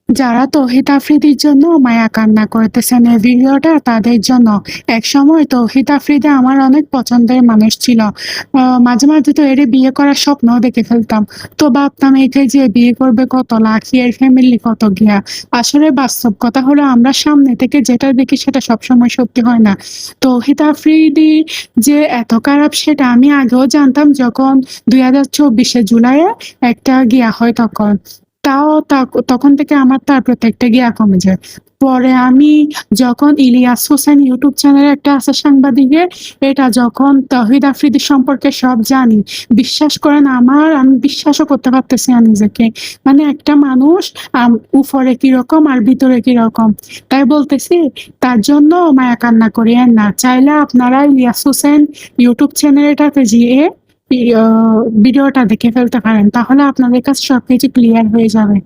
যারা তৌহিদ আফ্রিদির জন্য মায়া কান্না করতেছেন এই ভিডিওটা তাদের জন্য। একসময় তৌহিদ আফ্রিদি আমার অনেক পছন্দের মানুষ ছিল। মাঝে, মাঝে তো এরে বিয়ে করার স্বপ্নও দেখে ফেলতাম। তো ভাবতাম একে যে বিয়ে করবে কত লাকি, এর ফ্যামিলি কত গিয়া। আসলে বাস্তব কথা হলো আমরা সামনে থেকে যেটা দেখি সেটা সবসময় সত্যি হয় না। তৌহিদ আফ্রিদি যে এত খারাপ সেটা আমি আগেও জানতাম যখন ২০২৪ জুলাইয়ে একটা গিয়া হয় তখন। তাও তখন থেকে আমার তার প্রতি একটা ঘৃণা কমে যায়। পরে আমি যখন ইলিয়াস হোসেন ইউটিউব চ্যানেলে একটা আছে সাংবাদিকের, এটা যখন তৌহিদ আফ্রিদি সম্পর্কে সব জানি, বিশ্বাস করেন আমি বিশ্বাসও করতে পারতেছি না নিজেকে। মানে একটা মানুষ উপরে কিরকম আর ভিতরে কিরকম। তাই বলতেছি তার জন্য মায়া কান্না করিয়েন না। চাইলে আপনারা ইলিয়াস হোসেন ইউটিউব চ্যানেলটাতে যেয়ে ভিডিওটা দেখে ফেলতে পারেন। তাহলে আপনাদের কাছে সবকিছু ক্লিয়ার হয়ে যাবে।